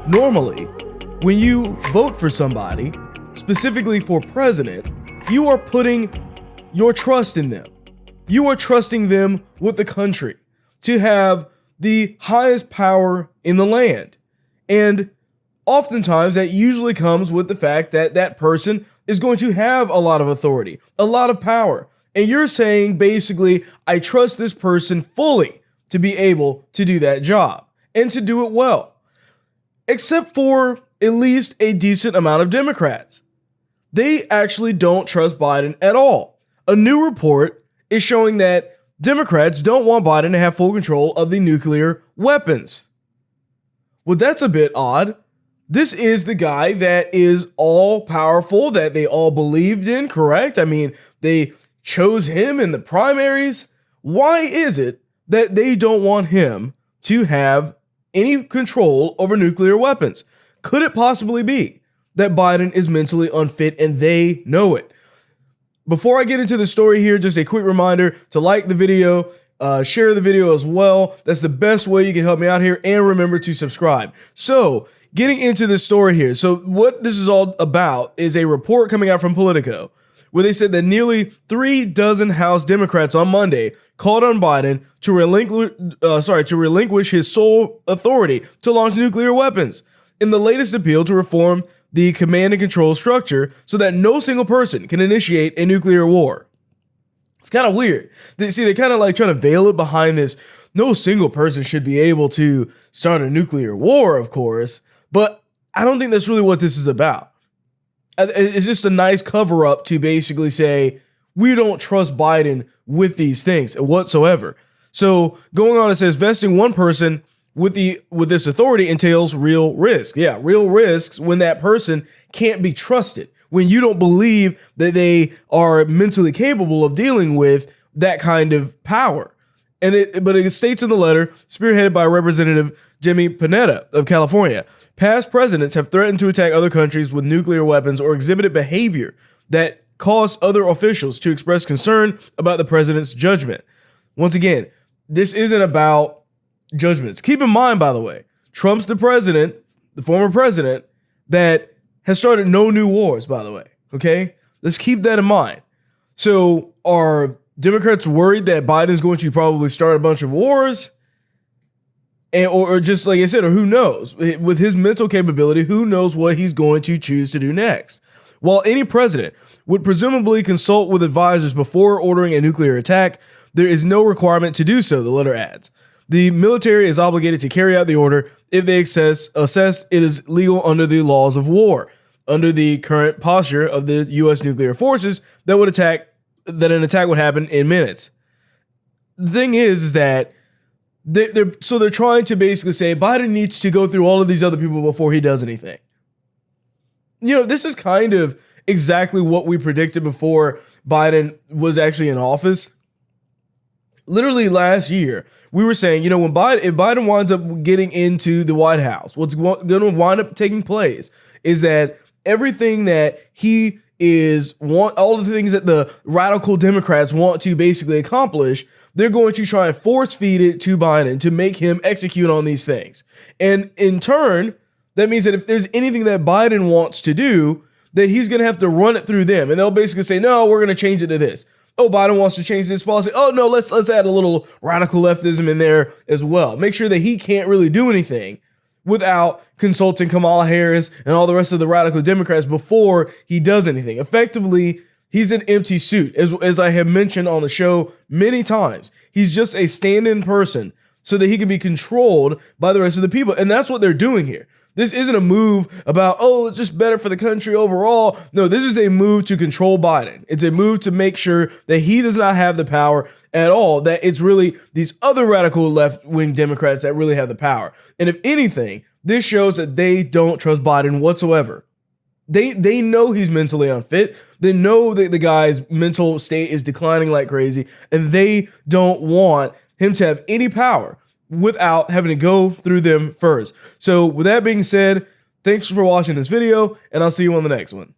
Normally, when you vote for somebody, specifically for president, you are putting your trust in them. You are trusting them with the country to have the highest power in the land. And oftentimes that usually comes with the fact that that person is going to have a lot of authority, a lot of power. And you're saying basically, I trust this person fully to be able to do that job and to do it well. Except for at least a decent amount of Democrats. They actually don't trust Biden at all. A new report is showing that Democrats don't want Biden to have full control of the nuclear weapons. Well, that's a bit odd. This is the guy that is all powerful, that they all believed in, correct? I mean, they chose him in the primaries. Why is it that they don't want him to have any control over nuclear weapons? Could it possibly be that Biden is mentally unfit and they know it? Before I get into the story here, just a quick reminder to like the video, share the video as well. That's the best way you can help me out here. And remember to subscribe. So getting into this story here. So what this is all about is a report coming out from Politico, where they said that nearly 36 House Democrats on Monday called on Biden to relinquish his sole authority to launch nuclear weapons in the latest appeal to reform the command and control structure so that no single person can initiate a nuclear war. It's kind of weird. They're kind of like trying to veil it behind this. No single person should be able to start a nuclear war, of course, but I don't think that's really what this is about. It's just a nice cover up to basically say, we don't trust Biden with these things whatsoever. So going on, it says vesting one person with this authority entails real risk. Yeah, real risks when that person can't be trusted, when you don't believe that they are mentally capable of dealing with that kind of power. But it states in the letter, spearheaded by Representative Jimmy Panetta of California, past presidents have threatened to attack other countries with nuclear weapons or exhibited behavior that caused other officials to express concern about the president's judgment. Once again, this isn't about judgments. Keep in mind, by the way, Trump's the president, the former president, that has started no new wars, by the way. Okay? Let's keep that in mind. So are Democrats worried that Biden's going to probably start a bunch of wars? Or just like I said, or who knows? With his mental capability, who knows what he's going to choose to do next? While any president would presumably consult with advisors before ordering a nuclear attack, there is no requirement to do so, the letter adds. The military is obligated to carry out the order if they assess it is legal under the laws of war, under the current posture of the U.S. nuclear forces that an attack would happen in minutes. The thing is that they're trying to basically say Biden needs to go through all of these other people before he does anything. You know, this is kind of exactly what we predicted before Biden was actually in office. Literally last year, we were saying, you know, if Biden winds up getting into the White House, what's going to wind up taking place is that everything that all the things that the radical Democrats want to basically accomplish, they're going to try and force feed it to Biden to make him execute on these things. And in turn, that means that if there's anything that Biden wants to do, that he's going to have to run it through them. And they'll basically say, no, we're going to change it to this. Oh, Biden wants to change this policy. Oh, no, let's add a little radical leftism in there as well. Make sure that he can't really do anything without consulting Kamala Harris and all the rest of the radical Democrats before he does anything. Effectively, he's an empty suit. As I have mentioned on the show many times, he's just a stand-in person so that he can be controlled by the rest of the people. And that's what they're doing here. This isn't a move about, oh, it's just better for the country overall. No, this is a move to control Biden. It's a move to make sure that he does not have the power at all, that it's really these other radical left-wing Democrats that really have the power. And if anything, this shows that they don't trust Biden whatsoever. They know he's mentally unfit. They know that the guy's mental state is declining like crazy, and they don't want him to have any power without having to go through them first. So with that being said, thanks for watching this video, and I'll see you on the next one.